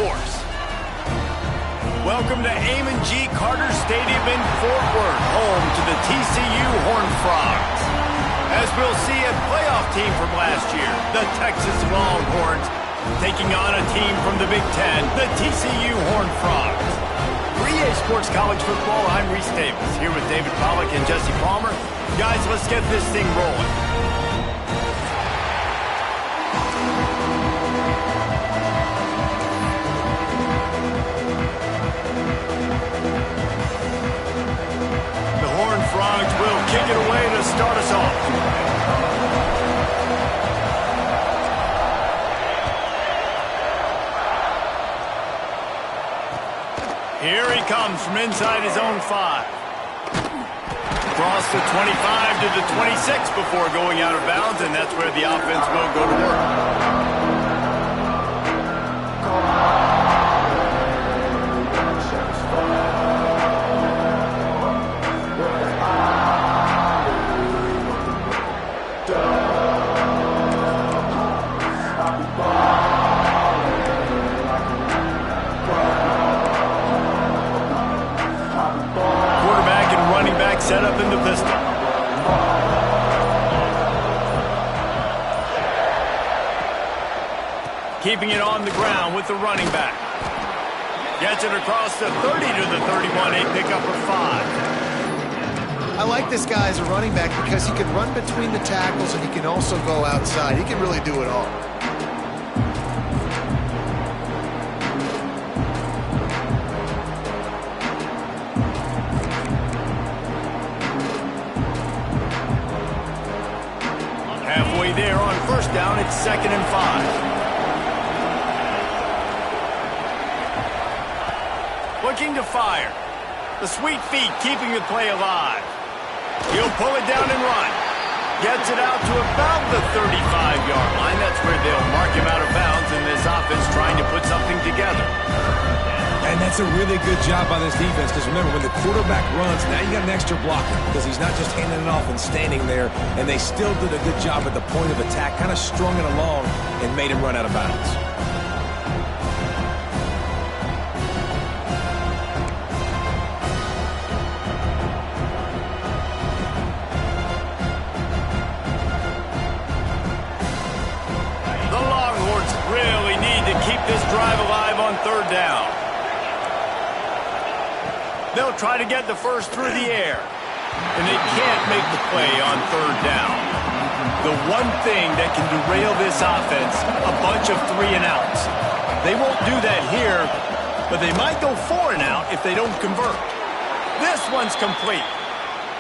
force. Welcome to Amon G. Carter Stadium in Fort Worth, home to the TCU Horned Frogs. As we'll see, a playoff team from last year, the Texas Longhorns, taking on a team from the Big Ten, the TCU Horned Frogs. For EA Sports College Football, I'm Reese Davis, here with David Pollack and Jesse Palmer. Guys, let's get this thing rolling. The Horned Frogs will kick it away to start us off. Here he comes from inside his own 5. Across the 25 to the 26 before going out of bounds, and that's where the offense will go to work. Set up in the pistol. Keeping it on the ground with the running back. Gets it across the 30 to the 31, a pickup of 5. I like this guy as a running back because he can run between the tackles and he can also go outside. He can really do it all. There on first down, it's 2nd and 5. Looking to fire. The sweet feet keeping the play alive. He'll pull it down and run. Gets it out to about the 35-yard line. That's where they'll mark him out of bounds in this offense trying to put something together. And that's a really good job by this defense, because remember, when the quarterback runs, now you got an extra blocker, because he's not just handing it off and standing there, and they still did a good job at the point of attack, kind of strung it along and made him run out of bounds. The Longhorns really need to keep this drive alive on 3rd down. They'll try to get the first through the air. And they can't make the play on 3rd down. The one thing that can derail this offense, a bunch of 3-and-outs. They won't do that here, but they might go 4-and-out if they don't convert. This one's complete.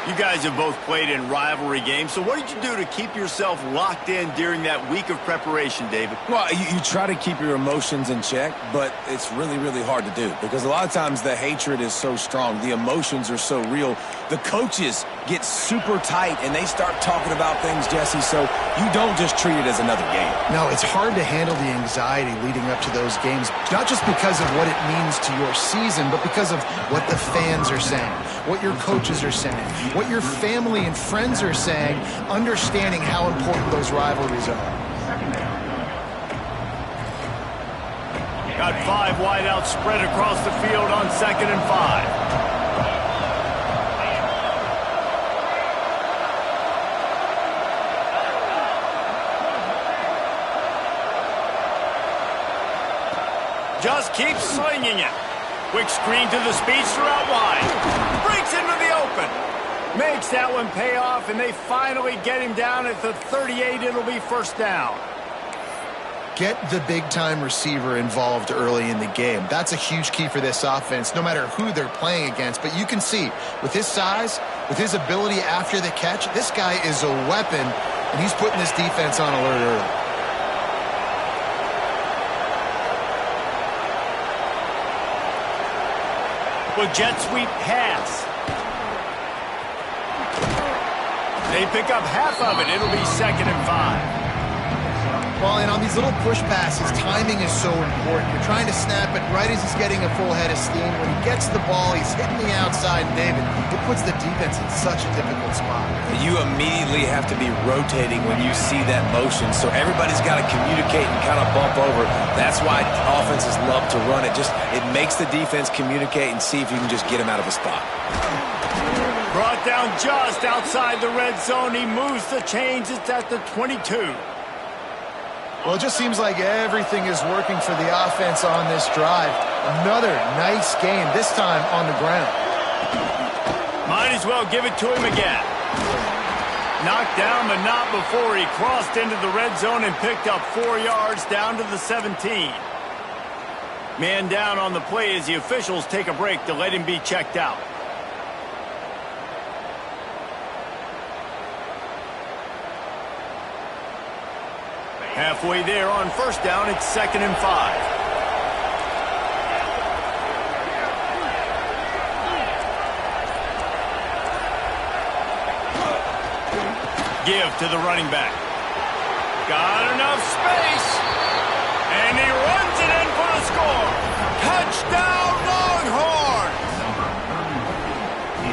You guys have both played in rivalry games, so what did you do to keep yourself locked in during that week of preparation, David? Well, you try to keep your emotions in check, but it's really, really hard to do because a lot of times the hatred is so strong. The emotions are so real. The coaches get super tight, and they start talking about things, Jesse, so you don't just treat it as another game. No, it's hard to handle the anxiety leading up to those games, not just because of what it means to your season, but because of what the fans are saying, what your coaches are saying, what your family and friends are saying, understanding how important those rivalries are. Got 5 wideouts spread across the field on 2nd and 5. Just keeps slinging it. Quick screen to the speedster out wide. Breaks into the open. Makes that one pay off, and they finally get him down at the 38. It'll be 1st down. Get the big-time receiver involved early in the game. That's a huge key for this offense, no matter who they're playing against. But you can see, with his size, with his ability after the catch, this guy is a weapon, and he's putting this defense on alert early. With jet sweep pass. They pick up half of it. It'll be 2nd and 5. Well, and on these little push passes, timing is so important. You're trying to snap it right as he's getting a full head of steam. When he gets the ball, he's hitting the outside, and David, it puts the defense in such a difficult spot. You immediately have to be rotating when you see that motion, so everybody's got to communicate and kind of bump over. That's why offenses love to run it. It makes the defense communicate and see if you can just get him out of a spot. Brought down just outside the red zone. He moves the chains. It's at the 22. Well, it just seems like everything is working for the offense on this drive. Another nice game, this time on the ground. Might as well give it to him again. Knocked down, but not before he crossed into the red zone and picked up 4 yards down to the 17. Man down on the play as the officials take a break to let him be checked out. Halfway there on first down, it's 2nd and 5. Give to the running back. Got enough space. And he runs it in for the score. Touchdown, Longhorns!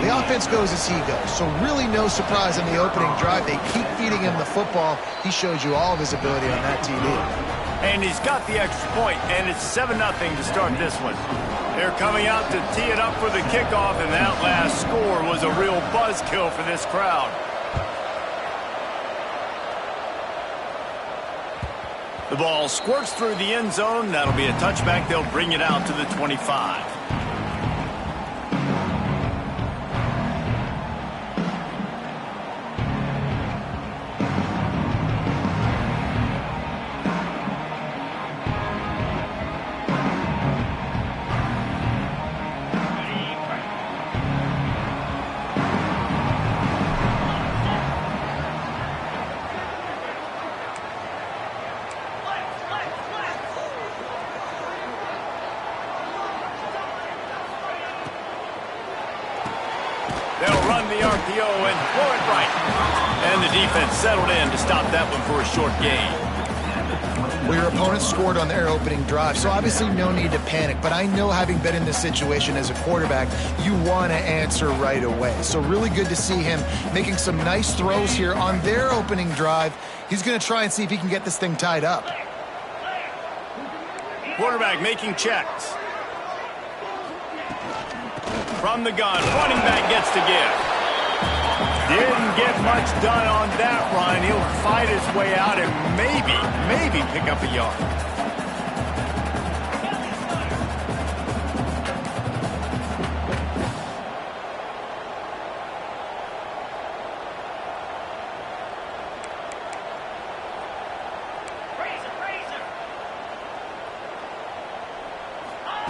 The offense goes as he goes, so really no surprise in the opening drive. They keep feeding him the football. He shows you all of his ability on that TD. And he's got the extra point, and it's 7-0 to start this one. They're coming out to tee it up for the kickoff, and that last score was a real buzzkill for this crowd. The ball squirts through the end zone. That'll be a touchback. They'll bring it out to the 25. They'll run the RPO and throw it right. And the defense settled in to stop that one for a short gain. Well, your opponent scored on their opening drive, so obviously no need to panic. But I know, having been in this situation as a quarterback, you want to answer right away. So really good to see him making some nice throws here on their opening drive. He's going to try and see if he can get this thing tied up. Quarterback making checks. From the gun, running back gets to give. Didn't get much done on that run. He'll fight his way out and maybe pick up a yard.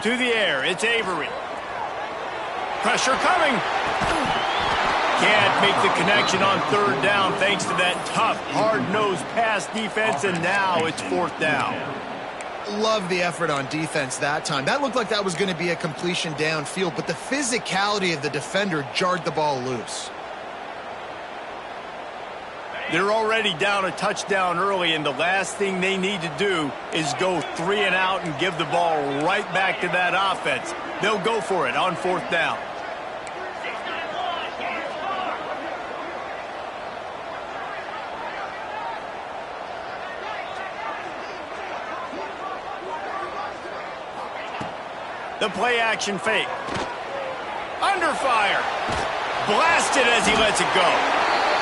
To the air, it's Avery. Pressure coming. Can't make the connection on 3rd down thanks to that tough, hard-nosed pass defense, and now it's 4th down. Love the effort on defense that time. That looked like that was going to be a completion downfield, but the physicality of the defender jarred the ball loose. They're already down a touchdown early, and the last thing they need to do is go 3 and out and give the ball right back to that offense. They'll go for it on 4th down. The play action fake. Under fire. Blasted as he lets it go.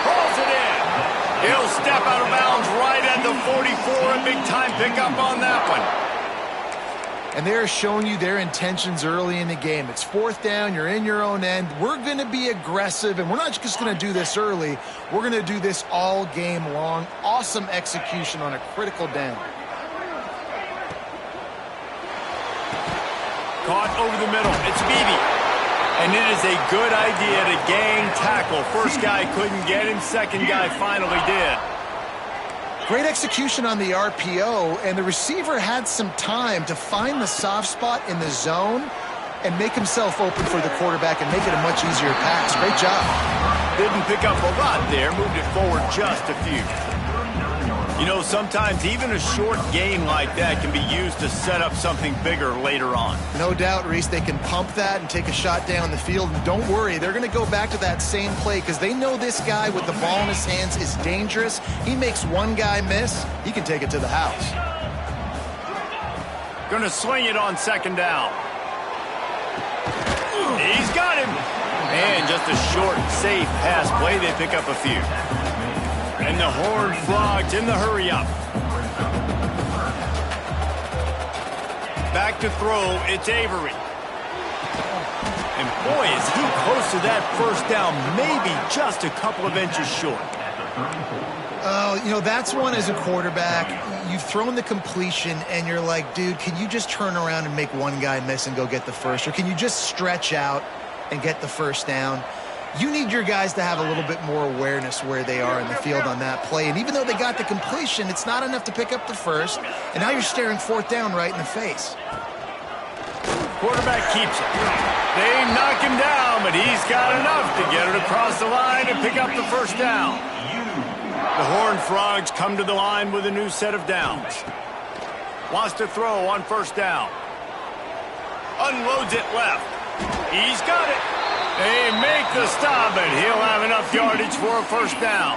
Pulls it in. He'll step out of bounds right at the 44. A big time pickup on that one. And they're showing you their intentions early in the game. It's 4th down. You're in your own end. We're going to be aggressive, and we're not just going to do this early. We're going to do this all game long. Awesome execution on a critical down. Caught over the middle. It's Beebe. And it is a good idea to gang tackle. First guy couldn't get him. Second guy finally did. Great execution on the RPO, and the receiver had some time to find the soft spot in the zone and make himself open for the quarterback and make it a much easier pass. Great job. Didn't pick up a lot there. Moved it forward just a few. You know, sometimes even a short gain like that can be used to set up something bigger later on. No doubt, Reese, they can pump that and take a shot down the field. And don't worry, they're going to go back to that same play because they know this guy with the ball in his hands is dangerous. He makes one guy miss, he can take it to the house. Going to swing it on second down. He's got him. And just a short, safe pass play. They pick up a few. And the Horned Frogs in the hurry-up. Back to throw, it's Avery. And boy, is he close to that first down, maybe just a couple of inches short. Oh, you know, that's one as a quarterback. You've thrown the completion, and you're like, dude, can you just turn around and make one guy miss and go get the first? Or can you just stretch out and get the first down? You need your guys to have a little bit more awareness where they are in the field on that play. And even though they got the completion, it's not enough to pick up the first. And now you're staring fourth down right in the face. Quarterback keeps it. They knock him down, but he's got enough to get it across the line and pick up the first down. The Horned Frogs come to the line with a new set of downs. Wants to throw on first down. Unloads it left. He's got it. They make the stop, and he'll have enough yardage for a first down.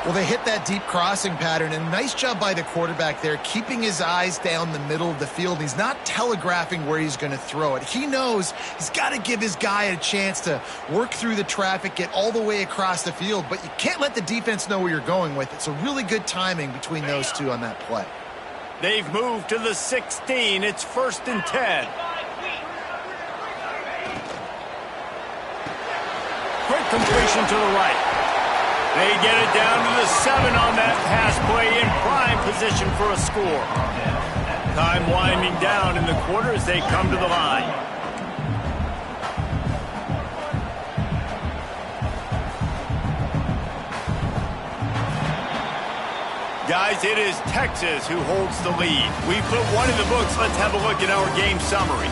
Well, they hit that deep crossing pattern, and nice job by the quarterback there, keeping his eyes down the middle of the field. He's not telegraphing where he's going to throw it. He knows he's got to give his guy a chance to work through the traffic, get all the way across the field, but you can't let the defense know where you're going with it. So really good timing between those two on that play. They've moved to the 16. It's 1st and 10. Quick completion to the right. They get it down to the 7 on that pass play in prime position for a score. Time winding down in the quarter as they come to the line. Guys, it is Texas who holds the lead. We put one in the books. Let's have a look at our game summary.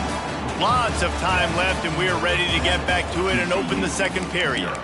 Lots of time left, and we are ready to get back to it and open the second period.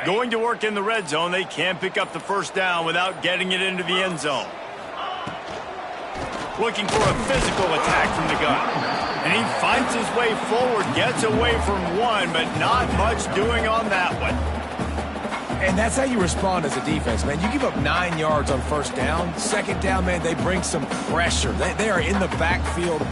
Going to work in the red zone, they can't pick up the first down without getting it into the end zone. Looking for a physical attack from the gun. And he finds his way forward, gets away from one, but not much doing on that one. And that's how you respond as a defense, man. You give up 9 yards on first down. Second down, man, they bring some pressure. They are in the backfield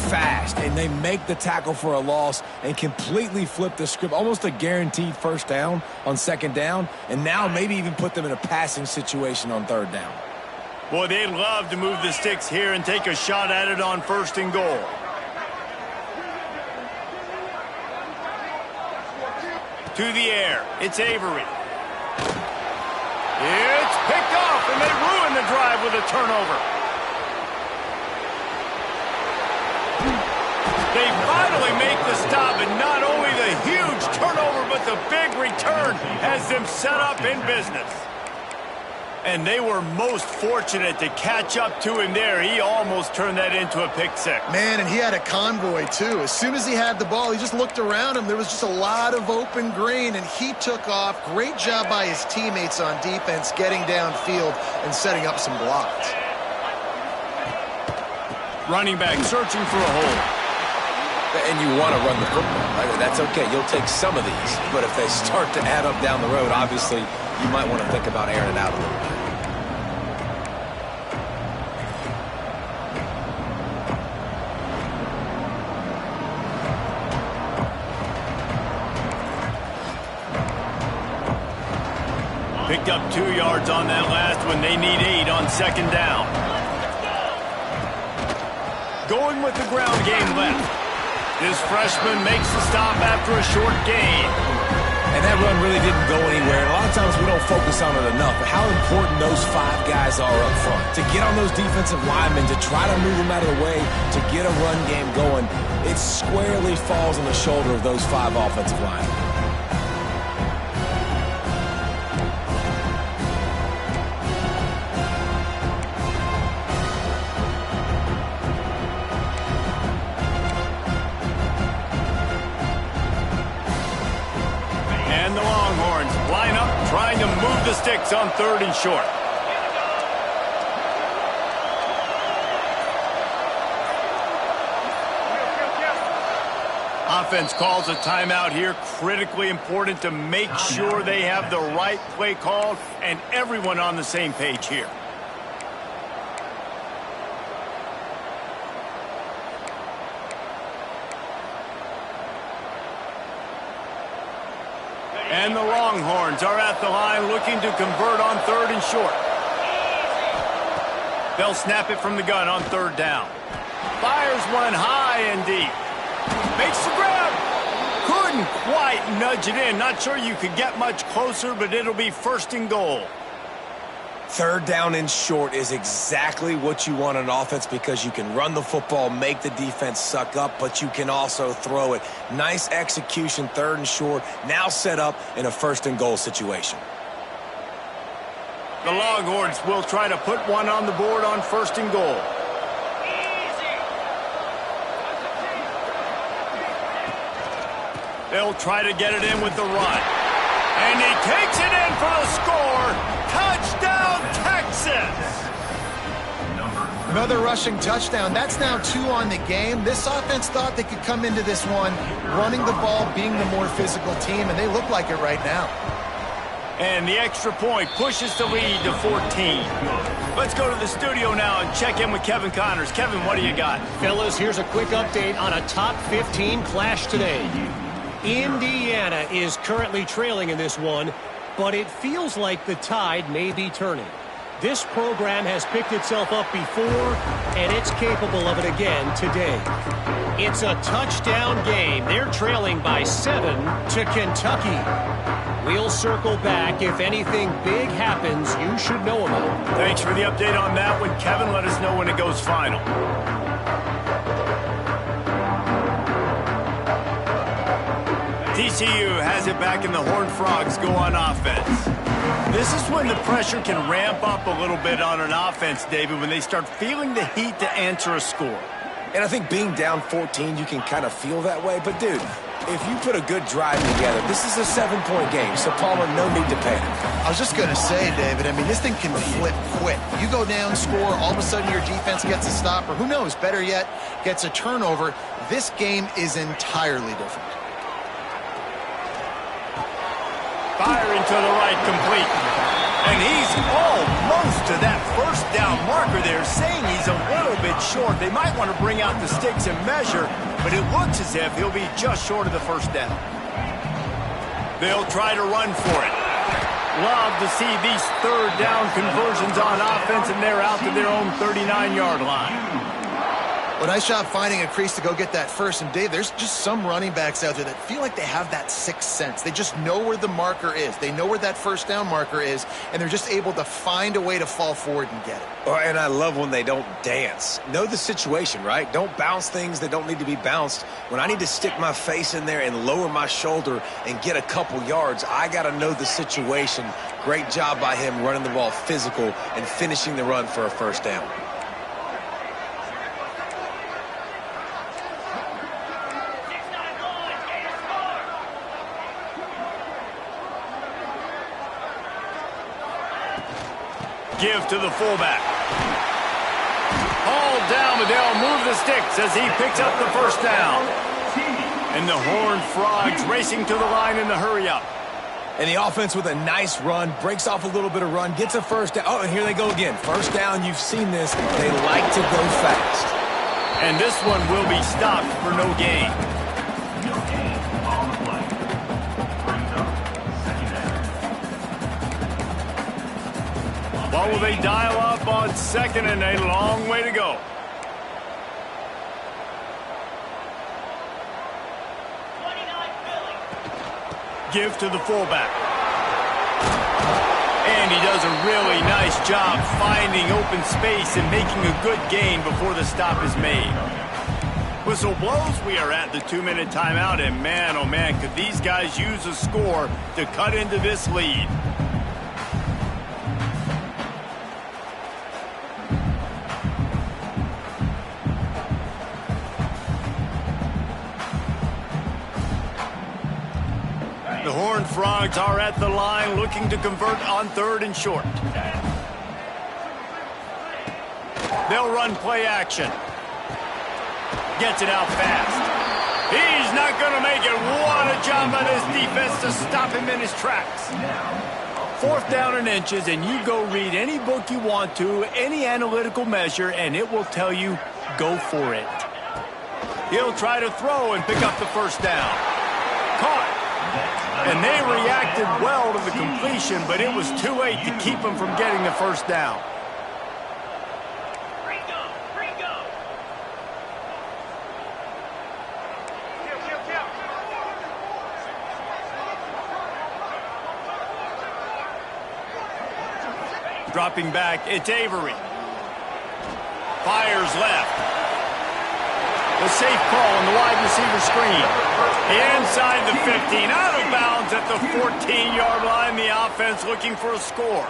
fast, and they make the tackle for a loss and completely flip the script. Almost a guaranteed first down on second down, and now maybe even put them in a passing situation on third down. Boy, they'd love to move the sticks here and take a shot at it on 1st and goal. To the air, it's Avery. It's picked off, and they ruin the drive with a turnover. They finally make the stop, and not only the huge turnover, but the big return has them set up in business. And they were most fortunate to catch up to him there. He almost turned that into a pick six. Man, and he had a convoy, too. As soon as he had the ball, he just looked around him. There was just a lot of open green, and he took off. Great job by his teammates on defense, getting downfield and setting up some blocks. Running back searching for a hole. And you want to run the football, right? That's okay. You'll take some of these. But if they start to add up down the road, obviously, you might want to think about airing it out a little bit. Picked up 2 yards on that last one. They need 8 on second down. Going with the ground game left. This freshman makes the stop after a short gain. And that run really didn't go anywhere. And a lot of times we don't focus on it enough, but how important those 5 guys are up front. To get on those defensive linemen, to try to move them out of the way, to get a run game going, it squarely falls on the shoulder of those 5 offensive linemen. And the Longhorns line up, trying to move the sticks on 3rd and short. Offense calls a timeout here. Critically important to make sure they have the right play called and everyone on the same page here. And the Longhorns are at the line looking to convert on 3rd and short. They'll snap it from the gun on 3rd down. Fires one high and deep. Makes the grab. Couldn't quite nudge it in. Not sure you could get much closer, but it'll be 1st and goal. 3rd down and short is exactly what you want on offense because you can run the football, make the defense suck up, but you can also throw it. Nice execution, 3rd and short, now set up in a 1st and goal situation. The Longhorns will try to put one on the board on 1st and goal. They'll try to get it in with the run. And he takes it in for the score. Touchdown, Texas! Another rushing touchdown. That's now 2 on the game. This offense thought they could come into this one running the ball, being the more physical team, and they look like it right now. And the extra point pushes the lead to 14. Let's go to the studio now and check in with Kevin Connors. Kevin, what do you got? Fellas, here's a quick update on a top 15 clash today. Indiana is currently trailing in this one, but it feels like the tide may be turning. This program has picked itself up before, and it's capable of it again today. It's a touchdown game. They're trailing by 7 to Kentucky. We'll circle back. If anything big happens, you should know about it. Thanks for the update on that one, Kevin. Let us know when it goes final. TCU has it back and the Horned Frogs go on offense. This is when the pressure can ramp up a little bit on an offense, David, when they start feeling the heat to answer a score. And I think being down 14, you can kind of feel that way. But, dude, if you put a good drive together, this is a 7-point game, so Palmer, no need to panic. I was just going to say, David, I mean, this thing can flip quick. You go down, score, all of a sudden your defense gets a stop, or who knows, better yet, gets a turnover. This game is entirely different. Firing to the right, complete. And he's almost to that 1st down marker there, saying he's a little bit short. They might want to bring out the sticks and measure, but it looks as if he'll be just short of the 1st down. They'll try to run for it. Love to see these 3rd down conversions on offense, and they're out to their own 39-yard line. Well, nice job finding a crease to go get that first. And, Dave, there's just some running backs out there that feel like they have that 6th sense. They just know where the marker is. They know where that 1st down marker is, and they're just able to find a way to fall forward and get it. Oh, and I love when they don't dance. Know the situation, right? Don't bounce things that don't need to be bounced. When I need to stick my face in there and lower my shoulder and get a couple yards, I got to know the situation. Great job by him running the ball physical and finishing the run for a 1st down. Give to the fullback. Hauled down, but they'll move the sticks as he picks up the 1st down. And the Horned Frogs racing to the line in the hurry-up. And the offense with a nice run, breaks off a little bit of run, gets a 1st down. Oh, and here they go again. 1st down, you've seen this. They like to go fast. And this one will be stopped for no gain. What will they dial up on 2nd and a long way to go? Give to the fullback. And he does a really nice job finding open space and making a good gain before the stop is made. Whistle blows, we are at the 2-minute timeout, and man, oh man, could these guys use a score to cut into this lead. The Horned Frogs are at the line looking to convert on 3rd and short. They'll run play action. Gets it out fast. He's not going to make it. What a job by this defense to stop him in his tracks. 4th down and inches, and you go read any book you want to, any analytical measure, and it will tell you, go for it. He'll try to throw and pick up the first down. Caught. And they reacted well to the completion, but it was too late to keep them from getting the first down. Dropping back, it's Avery. Fires left. The safe call on the wide receiver screen. Inside the 15, out of bounds at the 14-yard line. The offense looking for a score.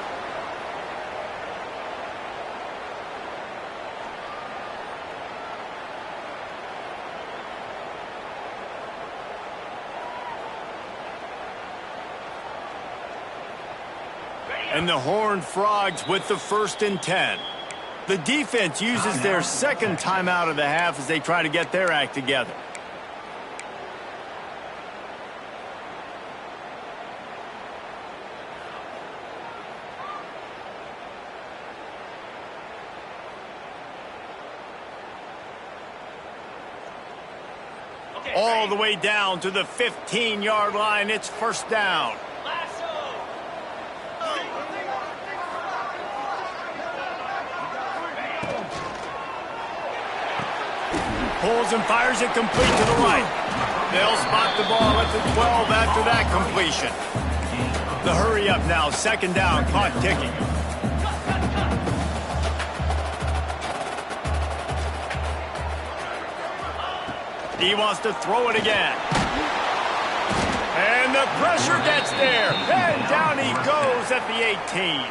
And the Horned Frogs with the 1st and 10. The defense uses their 2nd timeout of the half as they try to get their act together. All the way down to the 15-yard line. It's 1st down. Pulls and fires it complete to the right. They'll spot the ball at the 12 after that completion. The hurry up now, 2nd down, clock ticking. He wants to throw it again. And the pressure gets there. And down he goes at the 18.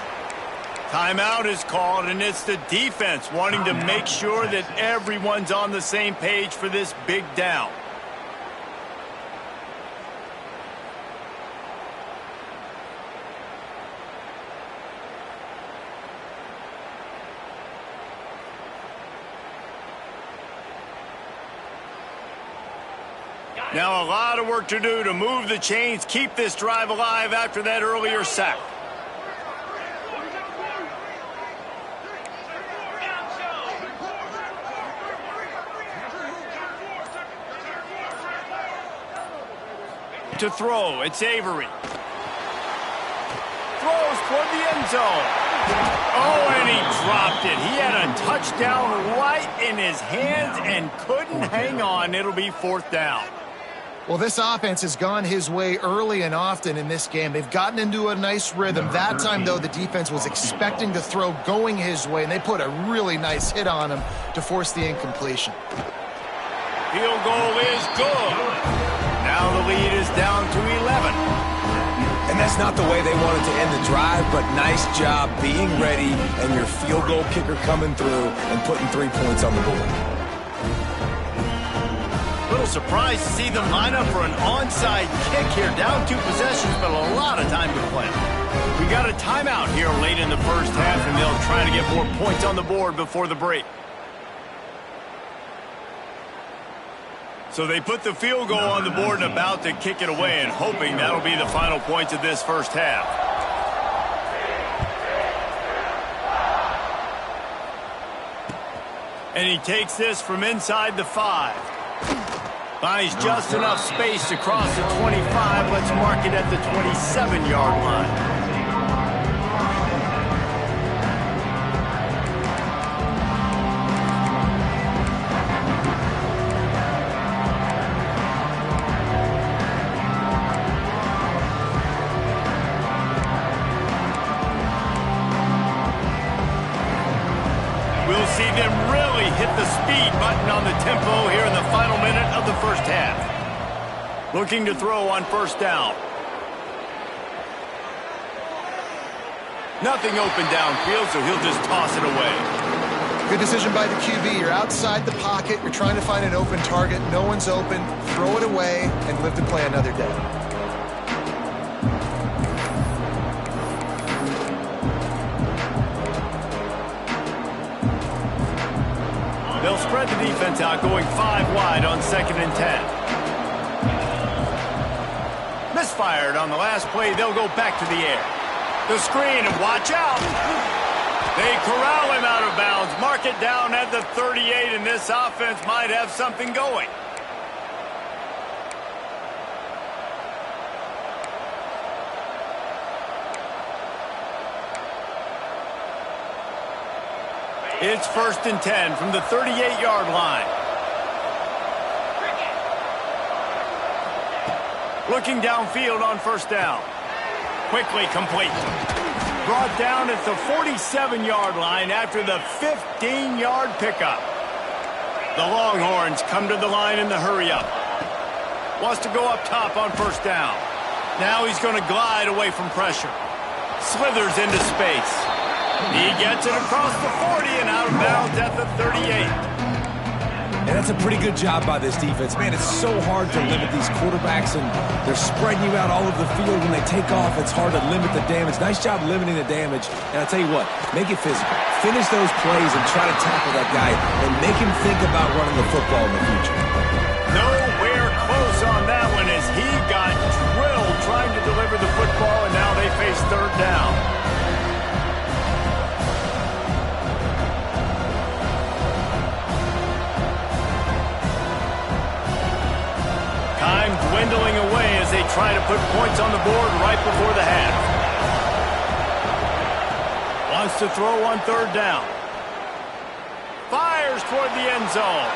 Timeout is called, and it's the defense wanting to make sure that everyone's on the same page for this big down. Now a lot of work to do to move the chains, keep this drive alive after that earlier sack. To throw, it's Avery. Throws toward the end zone. Oh, and he dropped it. He had a touchdown right in his hands and couldn't hang on. It'll be 4th down. Well, this offense has gone his way early and often in this game. They've gotten into a nice rhythm. That time, though, the defense was expecting to throw going his way, and they put a really nice hit on him to force the incompletion. Field goal is good. Now the lead is down to 11. And that's not the way they wanted to end the drive, but nice job being ready and your field goal kicker coming through and putting 3 points on the board. Little surprised to see them line up for an onside kick here. Down 2 possessions, but a lot of time to play. We got a timeout here late in the first half, and they'll try to get more points on the board before the break. So they put the field goal on the board and about to kick it away, and hoping that'll be the final points of this first half. And he takes this from inside the 5. Buys just enough space to cross the 25. Let's mark it at the 27-yard line. Looking to throw on first down. Nothing open downfield, so he'll just toss it away. Good decision by the QB. You're outside the pocket. You're trying to find an open target. No one's open. Throw it away and live to play another day. They'll spread the defense out, going 5 wide on 2nd and 10. Misfired on the last play. They'll go back to the air. The screen, and watch out. They corral him out of bounds. Mark it down at the 38, and this offense might have something going. It's 1st and 10 from the 38-yard line. Looking downfield on first down. Quickly complete. Brought down at the 47-yard line after the 15-yard pickup. The Longhorns come to the line in the hurry-up. Wants to go up top on first down. Now he's going to glide away from pressure. Slithers into space. He gets it across the 40 and out of bounds at the 38. And that's a pretty good job by this defense. Man, it's so hard to limit these quarterbacks, and they're spreading you out all over the field. When they take off, it's hard to limit the damage. Nice job limiting the damage. And I tell you what, make it physical. Finish those plays and try to tackle that guy and make him think about running the football in the future. Nowhere close on that one as he got drilled trying to deliver the football, and now they face 3rd down. Time dwindling away as they try to put points on the board right before the half. Wants to throw on 3rd down. Fires toward the end zone.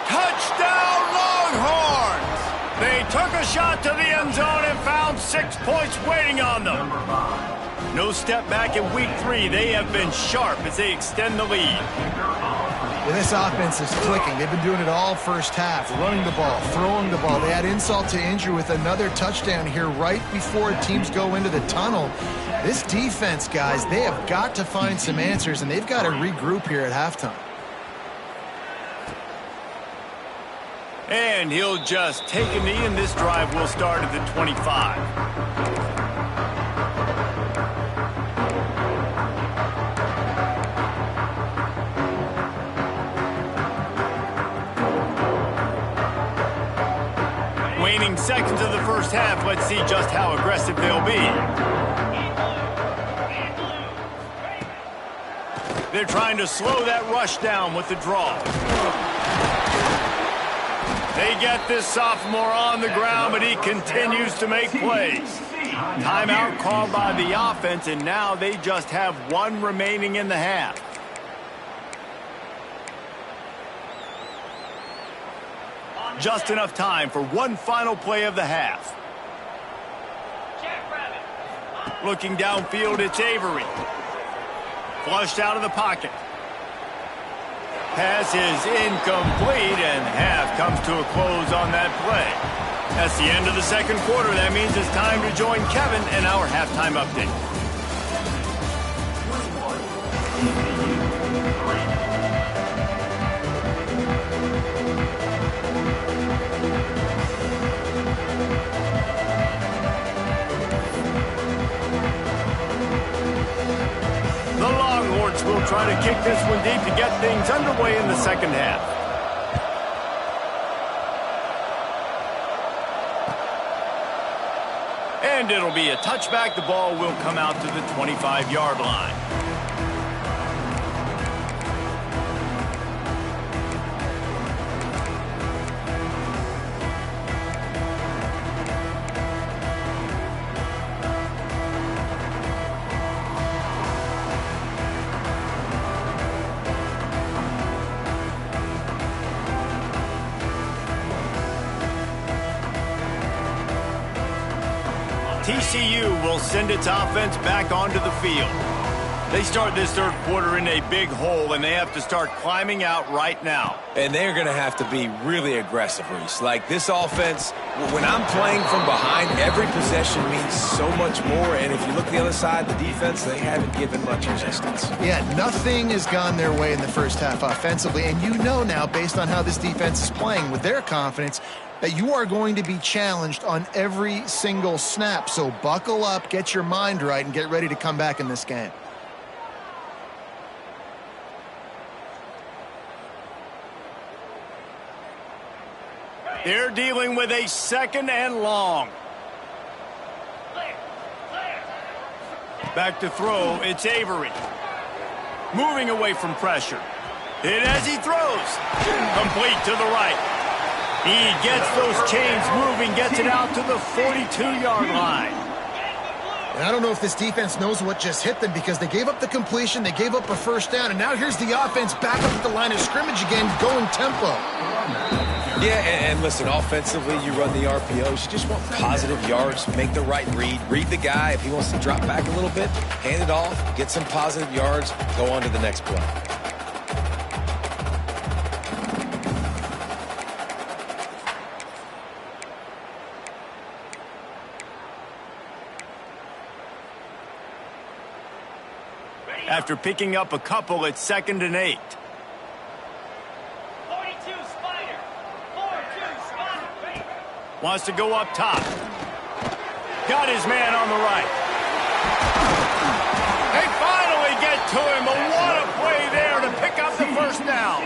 Touchdown Longhorns! They took a shot to the end zone and found 6 points waiting on them. No step back in week 3. They have been sharp as they extend the lead. Yeah, this offense is clicking. They've been doing it all first half, running the ball, throwing the ball. They add insult to injury with another touchdown here right before teams go into the tunnel. This defense, guys, they have got to find some answers, and they've got to regroup here at halftime. And he'll just take a knee, and this drive will start at the 25. Waning seconds of the first half. Let's see just how aggressive they'll be. They're trying to slow that rush down with the draw. They get this sophomore on the ground, but he continues to make plays. Timeout called by the offense, and now they just have 1 remaining in the half. Just enough time for 1 final play of the half. Looking downfield, it's Avery. Flushed out of the pocket. Pass is incomplete, and half comes to a close on that play. That's the end of the 2nd quarter. That means it's time to join Kevin in our halftime update. Will try to kick this one deep to get things underway in the 2nd half. And it'll be a touchback. The ball will come out to the 25-yard line. TCU will send its offense back onto the field. They start this third quarter in a big hole, and they have to start climbing out right now. And they're going to have to be really aggressive, Reese. Like this offense, when I'm playing from behind, every possession means so much more. And if you look the other side, the defense, they haven't given much resistance. Yeah, nothing has gone their way in the first half offensively. And you know now, based on how this defense is playing with their confidence, that you are going to be challenged on every single snap. So buckle up, get your mind right, and get ready to come back in this game. They're dealing with a second and long. Back to throw, it's Avery. Moving away from pressure. Hit as he throws. Complete to the right. He gets those chains moving, gets it out to the 42-yard line. And I don't know if this defense knows what just hit them because they gave up the completion, they gave up a first down, and now here's the offense back up at the line of scrimmage again, going tempo. Yeah, and listen, offensively, you run the RPOs. You just want positive yards, make the right read the guy. If he wants to drop back a little bit, hand it off, get some positive yards, go on to the next play. After picking up a couple, it's 2nd and 8. Wants to go up top. Got his man on the right. They finally get to him, but what a play there to pick up the first down.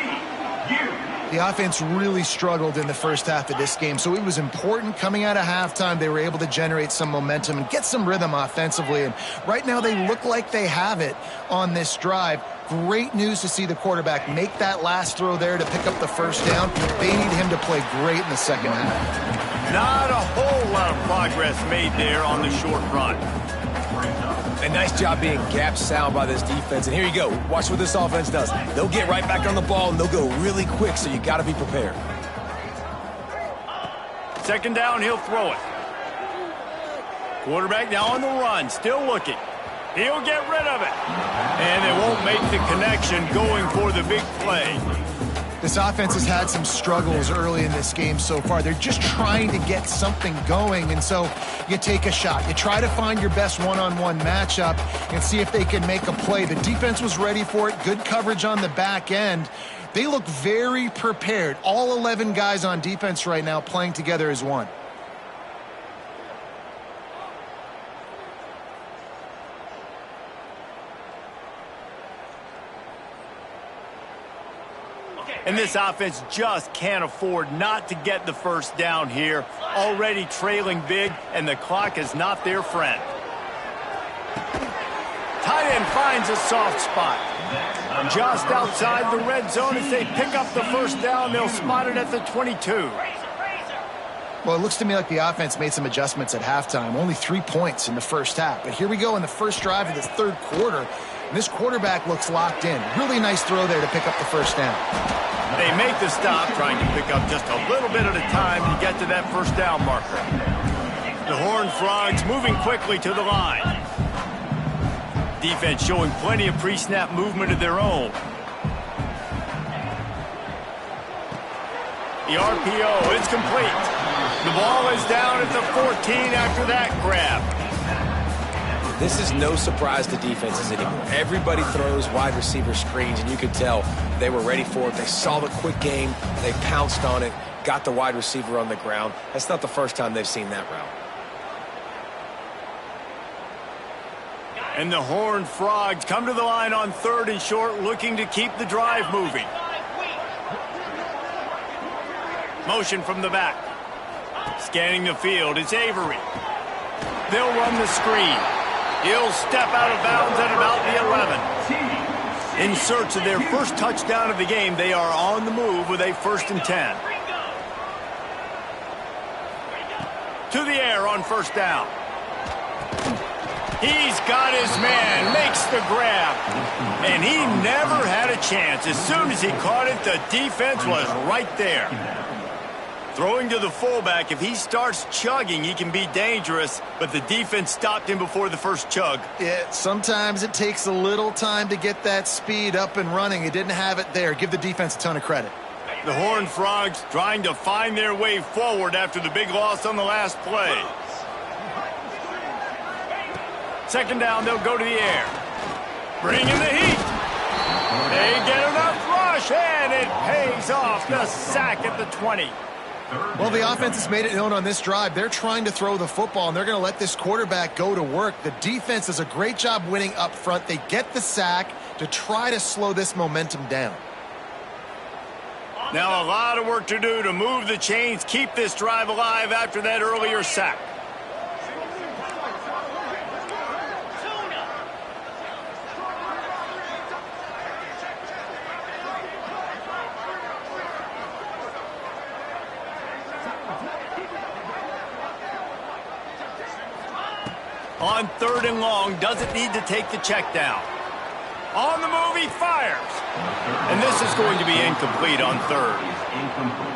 The offense really struggled in the first half of this game, so it was important coming out of halftime. They were able to generate some momentum and get some rhythm offensively, and right now they look like they have it on this drive. Great news to see the quarterback make that last throw there to pick up the first down. They need him to play great in the second half. Not a whole lot of progress made there on the short run. A nice job being gap sound by this defense. And here you go. Watch what this offense does. They'll get right back on the ball, and they'll go really quick, so you got to be prepared. 2nd down, he'll throw it. Quarterback now on the run, still looking. He'll get rid of it. And they won't make the connection going for the big play. This offense has had some struggles early in this game so far. They're just trying to get something going, and so you take a shot. You try to find your best one-on-one matchup and see if they can make a play. The defense was ready for it. Good coverage on the back end. They look very prepared. All 11 guys on defense right now playing together as one. And this offense just can't afford not to get the first down here. Already trailing big, and the clock is not their friend. Tight end finds a soft spot. Just outside the red zone as they pick up the first down. They'll spot it at the 22. Well, it looks to me like the offense made some adjustments at halftime. Only 3 points in the first half. But here we go in the first drive of this third quarter. And this quarterback looks locked in. Really nice throw there to pick up the first down. They make the stop, trying to pick up just a little bit at a time to get to that first down marker. The Horned Frogs moving quickly to the line. Defense showing plenty of pre-snap movement of their own. The RPO is complete. The ball is down at the 14 after that grab. This is no surprise to defenses anymore. Everybody throws wide receiver screens, and you could tell they were ready for it. They saw the quick game. They pounced on it, got the wide receiver on the ground. That's not the first time they've seen that route. And the Horned Frogs come to the line on 3rd and short, looking to keep the drive moving. Motion from the back. Scanning the field, it's Avery. They'll run the screen. He'll step out of bounds at about the 11. In search of their first touchdown of the game, they are on the move with a 1st and 10. To the air on first down. He's got his man, makes the grab. And he never had a chance. As soon as he caught it, the defense was right there. Throwing to the fullback, if he starts chugging, he can be dangerous, but the defense stopped him before the first chug. Yeah, sometimes it takes a little time to get that speed up and running. It didn't have it there. Give the defense a ton of credit. The Horned Frogs trying to find their way forward after the big loss on the last play. Second down, they'll go to the air. Bring in the heat. They get enough rush, and it pays off. The sack at the 20. Well, the offense has made it known on this drive. They're trying to throw the football, and they're going to let this quarterback go to work. The defense does a great job winning up front. They get the sack to try to slow this momentum down. Now a lot of work to do to move the chains, keep this drive alive after that earlier sack. On third and long, doesn't need to take the check down. On the move, he fires. And this is going to be incomplete on third.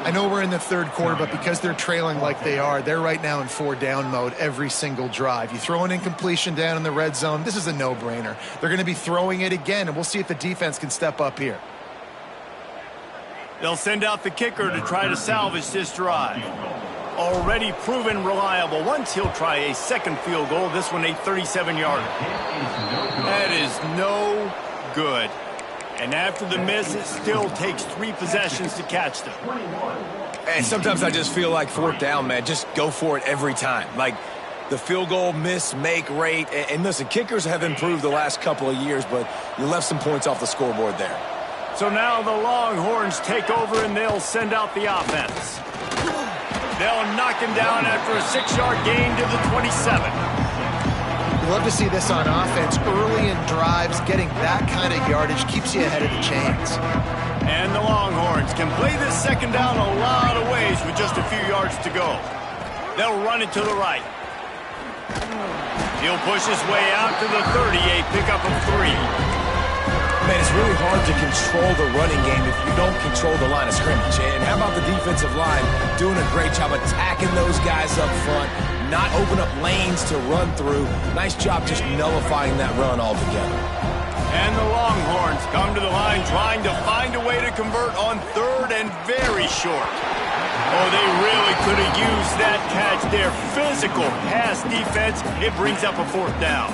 I know we're in the third quarter, but because they're trailing like they are, they're right now in 4-down mode every single drive. You throw an incompletion down in the red zone, this is a no-brainer. They're going to be throwing it again, and we'll see if the defense can step up here. They'll send out the kicker to try to salvage this drive. Already proven reliable. Once he'll try a second field goal, this one a 37-yarder. That is no good. And after the miss, it still takes 3 possessions to catch them. And sometimes I just feel like fourth down, man, just go for it every time. Like the field goal miss-make rate. And listen, kickers have improved the last couple of years, but you left some points off the scoreboard there. So now the Longhorns take over and they'll send out the offense. They'll knock him down after a 6-yard gain to the 27. Love to see this on offense. Early in drives, getting that kind of yardage keeps you ahead of the chains. And the Longhorns can play this second down a lot of ways with just a few yards to go. They'll run it to the right. He'll push his way out to the 30, a pickup of 3. Man, it's really hard to control the running game if you don't control the line of scrimmage. And how about the defensive line doing a great job attacking those guys up front, not open up lanes to run through. Nice job just nullifying that run altogether. And the Longhorns come to the line trying to find a way to convert on third and very short. Oh, they really could have used that catch there. Physical pass defense. It brings up a fourth down.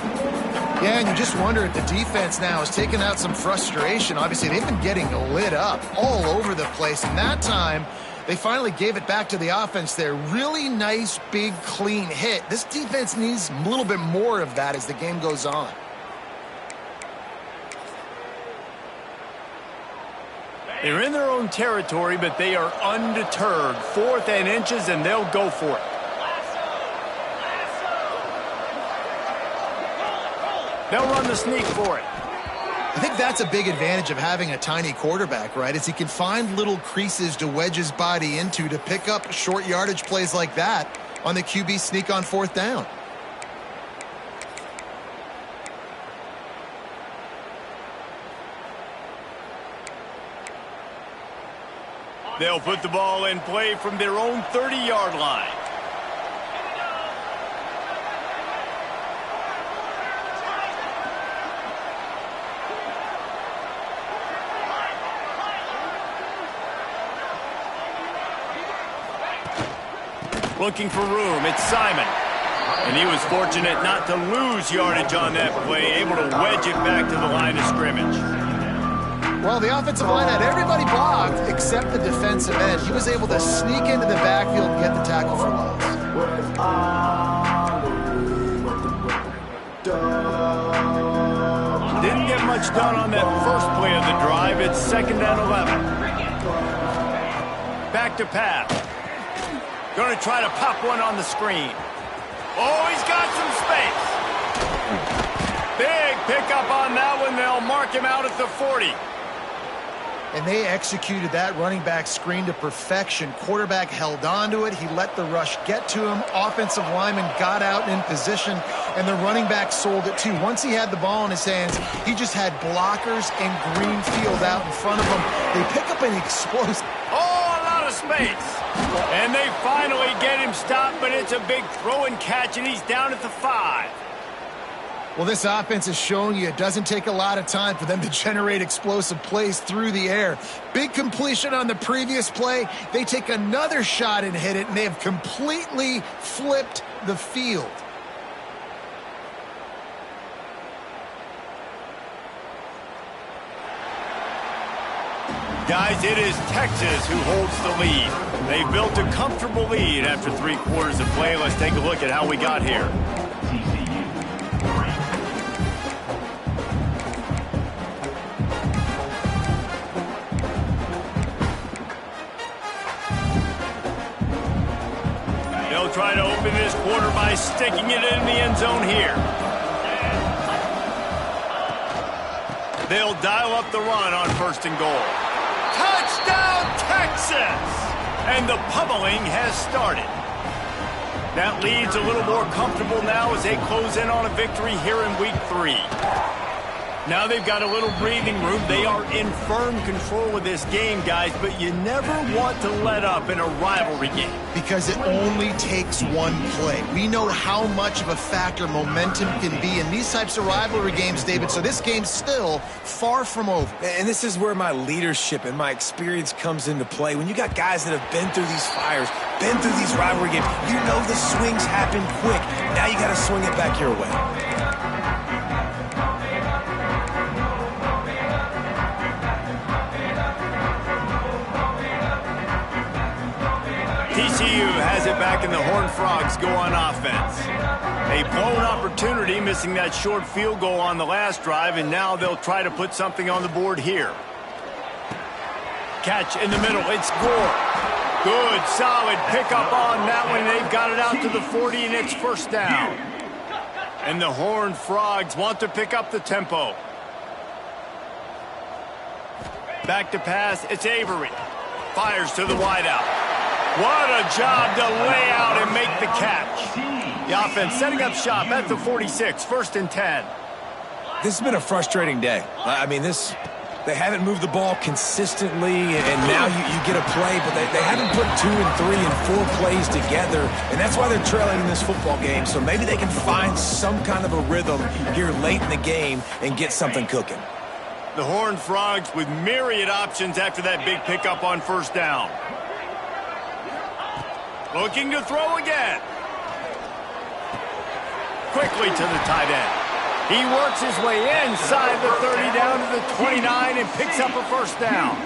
Yeah, and you just wonder if the defense now has taken out some frustration. Obviously, they've been getting lit up all over the place. And that time, they finally gave it back to the offense there. Really nice, big, clean hit. This defense needs a little bit more of that as the game goes on. They're in their own territory, but they are undeterred. 4th and inches, and they'll go for it. They'll run the sneak for it. I think that's a big advantage of having a tiny quarterback, right? Is he can find little creases to wedge his body into to pick up short yardage plays like that on the QB sneak on 4th down. They'll put the ball in play from their own 30-yard line. Looking for room, it's Simon. And he was fortunate not to lose yardage on that play, able to wedge it back to the line of scrimmage. Well, the offensive line had everybody blocked except the defensive end. He was able to sneak into the backfield and get the tackle for loss. Didn't get much done on that first play of the drive. It's 2nd and 11. Back to pass. Going to try to pop one on the screen. Oh, he's got some space. Big pickup on that one. They'll mark him out at the 40. And they executed that running back screen to perfection. Quarterback held on to it. He let the rush get to him. Offensive lineman got out in position, and the running back sold it too. Once he had the ball in his hands, he just had blockers and green field out in front of him. They pick up an explosive. Oh, a lot of space. And they finally get him stopped, but it's a big throw and catch, and he's down at the 5. Well, this offense is showing you it doesn't take a lot of time for them to generate explosive plays through the air. Big completion on the previous play. They take another shot and hit it, and they have completely flipped the field. Guys, it is Texas who holds the lead. They built a comfortable lead after 3 quarters of play. Let's take a look at how we got here. They'll try to open this quarter by sticking it in the end zone here. They'll dial up the run on 1st and goal. Touchdown, Texas! And the pummeling has started. That lead's a little more comfortable now as they close in on a victory here in week 3. Now they've got a little breathing room. They are in firm control of this game, guys, but you never want to let up in a rivalry game. Because it only takes one play. We know how much of a factor momentum can be in these types of rivalry games, David, so this game's still far from over. And this is where my leadership and my experience comes into play. When you got guys that have been through these fires, been through these rivalry games, you know the swings happen quick. Now you got to swing it back your way. TCU has it back, and the Horned Frogs go on offense. A blown opportunity, missing that short field goal on the last drive, and now they'll try to put something on the board here. Catch in the middle. It's Gore. Good, solid pickup on that one. They've got it out to the 40, and it's 1st down. And the Horned Frogs want to pick up the tempo. Back to pass. It's Avery. Fires to the wideout. What a job to lay out and make the catch. The offense setting up shop at the 46, 1st and 10. This has been a frustrating day. I mean, they haven't moved the ball consistently, and now you get a play, but they haven't put 2 and 3 and 4 plays together, and that's why they're trailing in this football game. So maybe they can find some kind of a rhythm here late in the game and get something cooking. The Horned Frogs with myriad options after that big pickup on 1st down. Looking to throw again. Quickly to the tight end. He works his way inside the 30 down to the 29 and picks up a 1st down.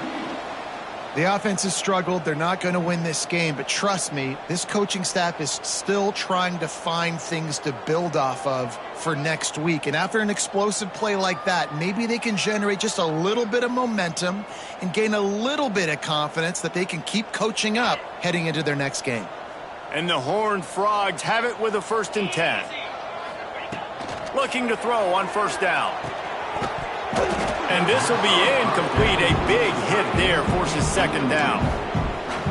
The offense has struggled. They're not going to win this game, but trust me, this coaching staff is still trying to find things to build off of for next week. And after an explosive play like that, maybe they can generate just a little bit of momentum and gain a little bit of confidence that they can keep coaching up heading into their next game. And the Horned Frogs have it with a 1st and 10. Looking to throw on 1st down. And this will be incomplete. A big hit there forces 2nd down.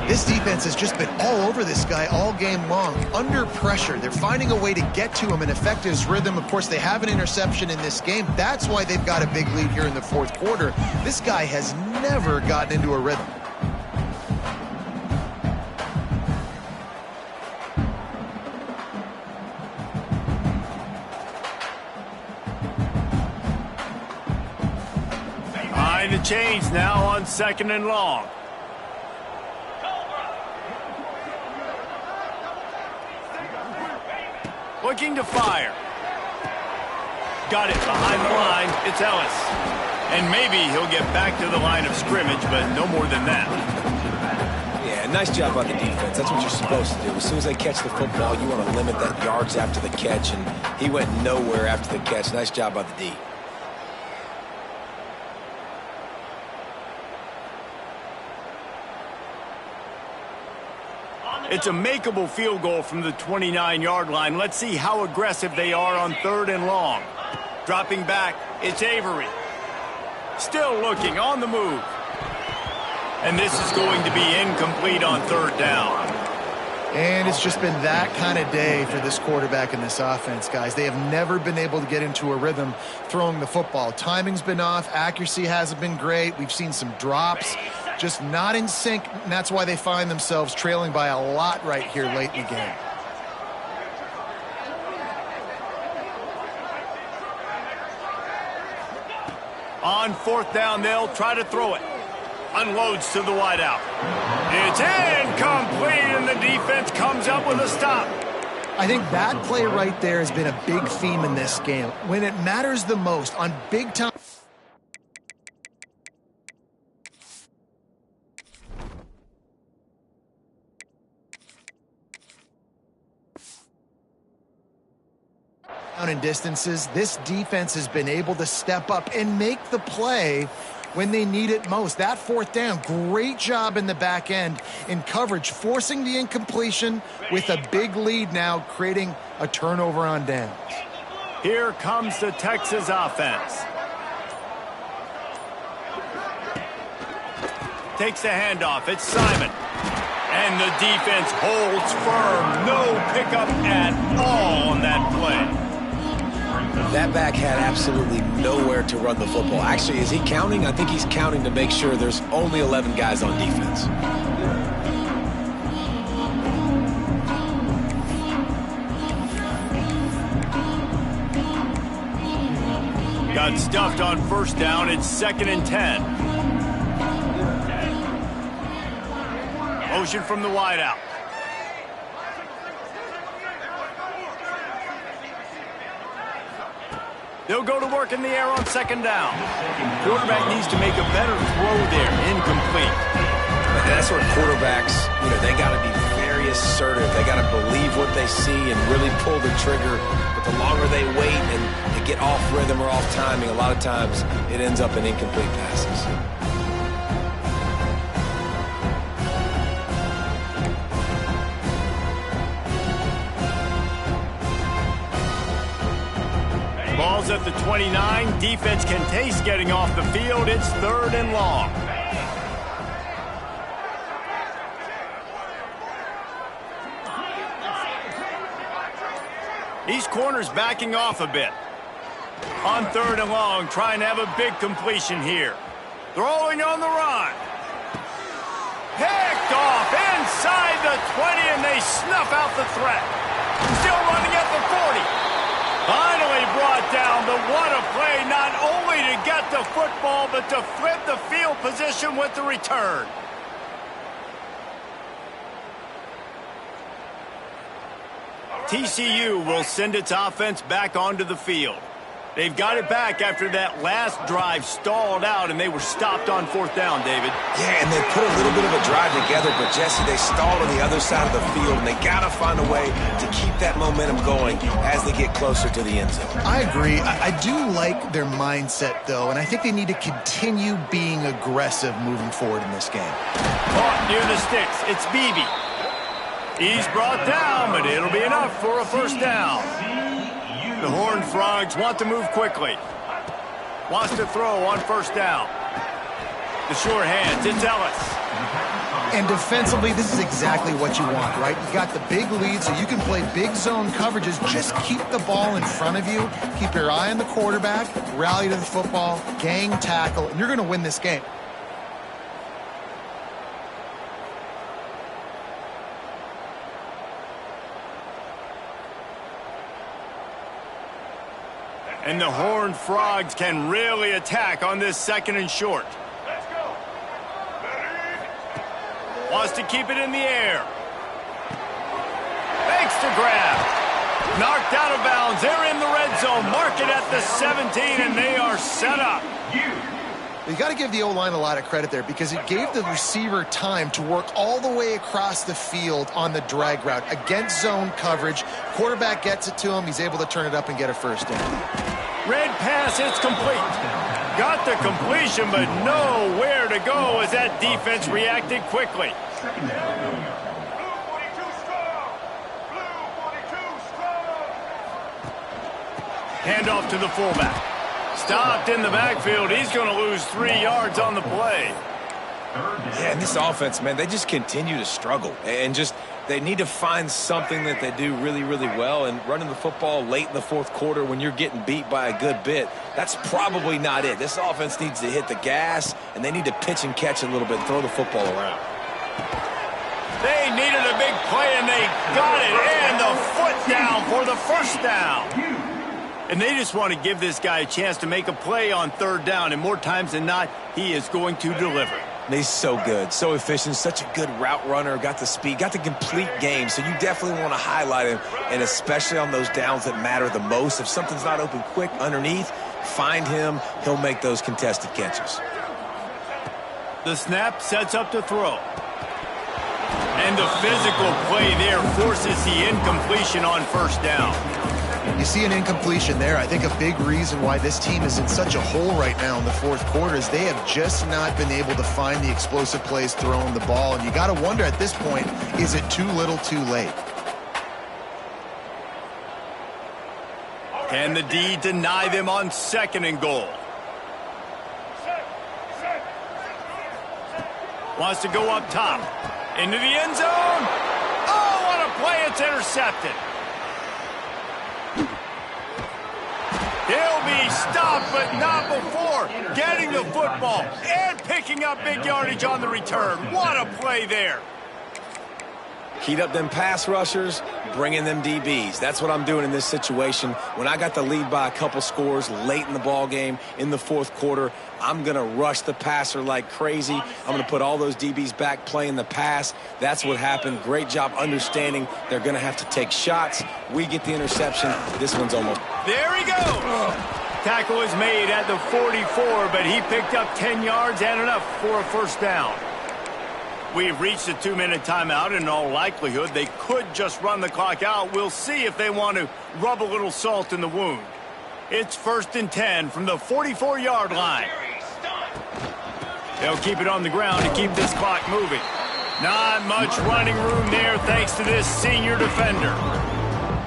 This defense has just been all over this guy all game long. Under pressure, they're finding a way to get to him and affect his rhythm. Of course, they have an interception in this game. That's why they've got a big lead here in the 4th quarter. This guy has never gotten into a rhythm. The change now on 2nd and long. Looking to fire. Got it behind the line. It's Ellis. And maybe he'll get back to the line of scrimmage, but no more than that. Yeah, nice job on the defense. That's what you're supposed to do. As soon as they catch the football, you want to limit that yards after the catch, and he went nowhere after the catch. Nice job by the D. It's a makeable field goal from the 29-yard line. Let's see how aggressive they are on 3rd and long. Dropping back, it's Avery. Still looking, on the move. And this is going to be incomplete on 3rd down. And it's just been that kind of day for this quarterback and this offense, guys. They have never been able to get into a rhythm throwing the football. Timing's been off. Accuracy hasn't been great. We've seen some drops. just not in sync, and that's why they find themselves trailing by a lot right here late in the game. On fourth down, they'll try to throw it. Unloads to the wideout. It's incomplete, and the defense comes up with a stop. I think that play right there has been a big theme in this game. When it matters the most, on big time. Down in distances, this defense has been able to step up and make the play when they need it most. That fourth down, great job in the back end in coverage, forcing the incompletion with a big lead now, creating a turnover on downs. Here comes the Texas offense. Takes the handoff. It's Simon. And the defense holds firm. No pickup at all on that play. That back had absolutely nowhere to run the football. Actually, is he counting? I think he's counting to make sure there's only 11 guys on defense. Got stuffed on first down. It's 2nd and 10. Motion from the wideout. They'll go to work in the air on 2nd down. Quarterback needs to make a better throw there. Incomplete. That's where quarterbacks, they got to be very assertive. They got to believe what they see and really pull the trigger. But the longer they wait and they get off rhythm or off timing, a lot of times it ends up in incomplete passes. Ball's at the 29. Defense can taste getting off the field. It's 3rd and long. These corners backing off a bit. On 3rd and long, trying to have a big completion here. Throwing on the run. Picked off inside the 20, and they snuff out the threat. Still running at the 40. Finally brought down, but what a play, not only to get the football, but to flip the field position with the return. TCU will send its offense back onto the field. They've got it back after that last drive stalled out, and they were stopped on 4th down, David. Yeah, and they put a little bit of a drive together, but, Jesse, they stalled on the other side of the field, and they got to find a way to keep that momentum going as they get closer to the end zone. I agree. I do like their mindset, though, and I think they need to continue being aggressive moving forward in this game. Caught near the sticks. It's Beebe. He's brought down, but it'll be enough for a 1st down. The Horned Frogs want to move quickly. Wants to throw on 1st down. The short hands, it's Ellis. And defensively, this is exactly what you want, right? You got the big lead, so you can play big zone coverages. Just keep the ball in front of you. Keep your eye on the quarterback. Rally to the football. Gang tackle. And you're going to win this game. And the Horned Frogs can really attack on this 2nd and short. Let's go. Wants to keep it in the air. Fakes to grab. Knocked out of bounds. They're in the red zone. Mark it at the 17, and they are set up. You got to give the O-line a lot of credit there because it gave the receiver time to work all the way across the field on the drag route against zone coverage. Quarterback gets it to him. He's able to turn it up and get a 1st down. Red pass, it's complete. Got the completion, but nowhere to go as that defense reacted quickly. Handoff to the fullback. Stopped in the backfield. He's going to lose 3 yards on the play. Yeah, and this offense, man, they just continue to struggle. And just They need to find something that they do really, really well, and running the football late in the fourth quarter when you're getting beat by a good bit, that's probably not it. This offense needs to hit the gas, and they need to pitch and catch a little bit, throw the football around. They needed a big play, and they got it, and the foot down for the first down. And they just want to give this guy a chance to make a play on third down, and more times than not, he is going to deliver. He's so good, so efficient, such a good route runner, got the speed, got the complete game, so you definitely want to highlight him, and especially on those downs that matter the most. If something's not open quick underneath, find him, he'll make those contested catches. The snap sets up to throw. And the physical play there forces the incompletion on first down. You see an incompletion there. I think a big reason why this team is in such a hole right now in the fourth quarter is they have just not been able to find the explosive plays throwing the ball. And you got to wonder at this point, is it too little too late? Can the D deny them on second and goal? Wants to go up top. Into the end zone. Oh, what a play. It's intercepted. He'll be stopped, but not before getting the football and picking up big yardage on the return. What a play there. Heat up them pass rushers, bring in them DBs. That's what I'm doing in this situation. When I got the lead by a couple scores late in the ball game in the fourth quarter, I'm going to rush the passer like crazy. I'm going to put all those DBs back playing the pass. That's what happened. Great job understanding they're going to have to take shots. We get the interception. This one's almost. There he goes. Tackle is made at the 44, but he picked up 10 yards and enough for a first down. We've reached a 2-minute timeout, and in all likelihood, they could just run the clock out. We'll see if they want to rub a little salt in the wound. It's 1st and 10 from the 44-yard line. They'll keep it on the ground to keep this clock moving. Not much running room there thanks to this senior defender.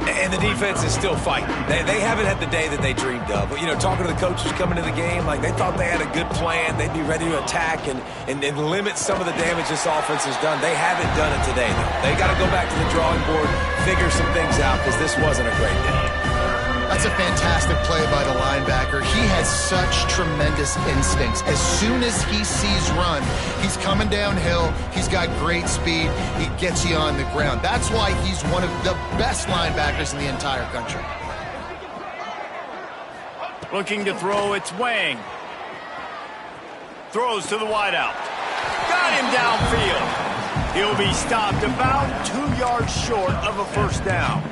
And the defense is still fighting. They haven't had the day that they dreamed of. But, you know, talking to the coaches coming into the game, like they thought they had a good plan. They'd be ready to attack and limit some of the damage this offense has done. They haven't done it today, though. They got to go back to the drawing board, figure some things out, because this wasn't a great day. That's a fantastic play by the linebacker. He has such tremendous instincts. As soon as he sees run, he's coming downhill. He's got great speed. He gets you on the ground. That's why he's one of the best linebackers in the entire country. Looking to throw, it's Wang. Throws to the wideout. Got him downfield. He'll be stopped about 2 yards short of a first down.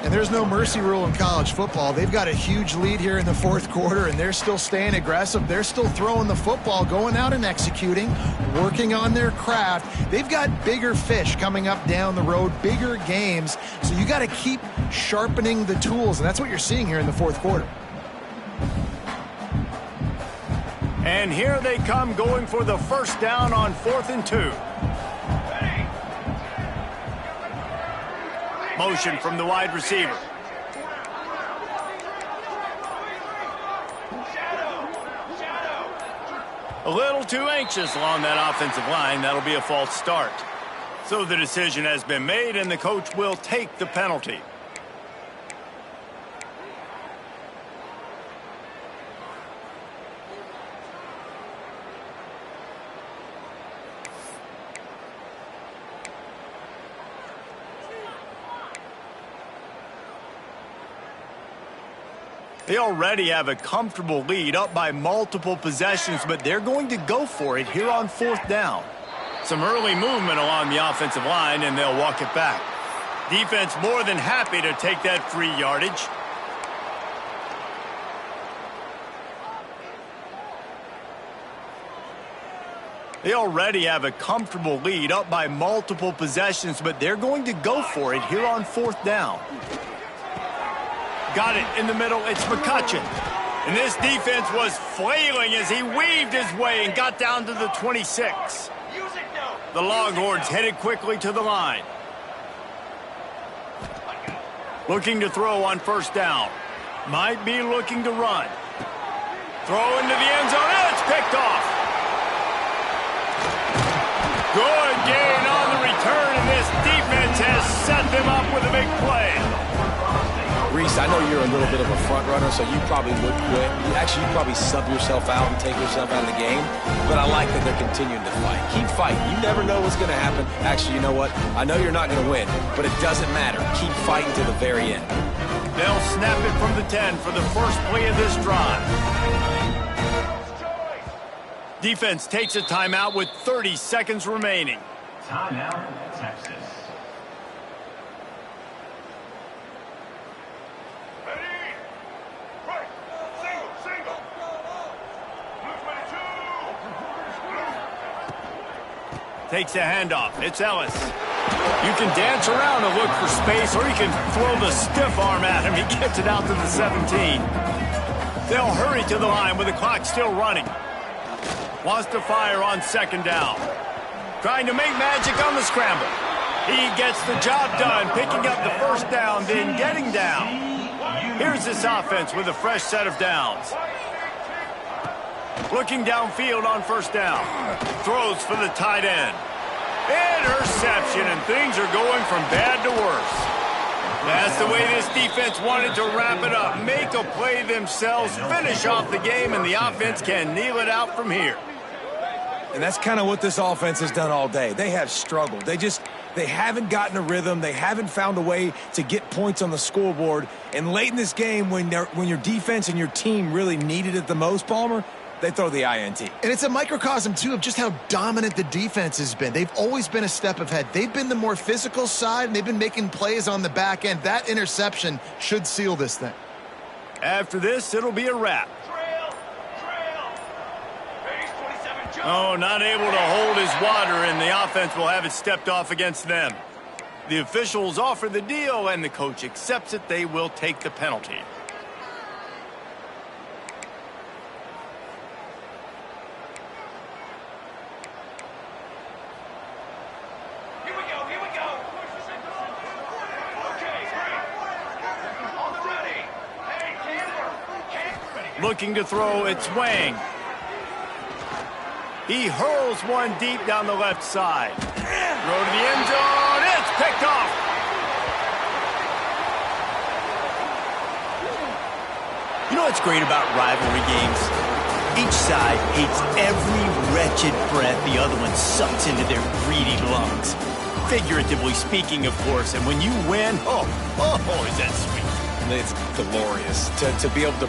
And there's no mercy rule in college football. They've got a huge lead here in the fourth quarter, and they're still staying aggressive. They're still throwing the football, going out and executing, working on their craft. They've got bigger fish coming up down the road, bigger games. So you got to keep sharpening the tools, and that's what you're seeing here in the fourth quarter. And here they come going for the first down on 4th and 2. Motion from the wide receiver. A little too anxious along that offensive line. That'll be a false start. So the decision has been made, and the coach will take the penalty. They already have a comfortable lead up by multiple possessions, but they're going to go for it here on 4th down. Some early movement along the offensive line, and they'll walk it back. Defense more than happy to take that free yardage. They already have a comfortable lead up by multiple possessions, but they're going to go for it here on 4th down. Got it in the middle. It's McCutcheon. And this defense was flailing as he weaved his way and got down to the 26. The Longhorns headed quickly to the line. Looking to throw on first down. Might be looking to run. Throw into the end zone. And it's picked off. Good gain on the return, and this defense I know you're a little bit of a front runner, so you probably would quit. You'd probably sub yourself out and take yourself out of the game. But I like that they're continuing to fight. Keep fighting. You never know what's going to happen. Actually, you know what? I know you're not going to win, but it doesn't matter. Keep fighting to the very end. They'll snap it from the 10 for the first play of this drive. Defense takes a timeout with 30 seconds remaining. Timeout, Texas. Takes a handoff. It's Ellis. You can dance around and look for space, or you can throw the stiff arm at him. He gets it out to the 17. They'll hurry to the line with the clock still running. Wants to fire on second down. Trying to make magic on the scramble. He gets the job done, picking up the first down, then getting down. Here's this offense with a fresh set of downs. Looking downfield on first down. Throws for the tight end. Interception, and things are going from bad to worse. That's the way this defense wanted to wrap it up. Make a play themselves, finish off the game, and the offense can kneel it out from here. And that's kind of what this offense has done all day. They have struggled. They haven't gotten a rhythm. They haven't found a way to get points on the scoreboard. And late in this game, when your defense and your team really needed it the most, Palmer, they throw the INT. And it's a microcosm, too, of just how dominant the defense has been. They've always been a step ahead. They've been the more physical side, and they've been making plays on the back end. That interception should seal this thing. After this, it'll be a wrap. Oh, not able to hold his water, and the offense will have it stepped off against them. The officials offer the deal, and the coach accepts it. They will take the penalty. Looking to throw, it's Wang. He hurls one deep down the left side. Throw to the end zone. It's picked off. You know what's great about rivalry games? Each side hates every wretched breath the other one sucks into their greedy lungs. Figuratively speaking, of course. And when you win, oh, is that sweet. It's glorious to be able to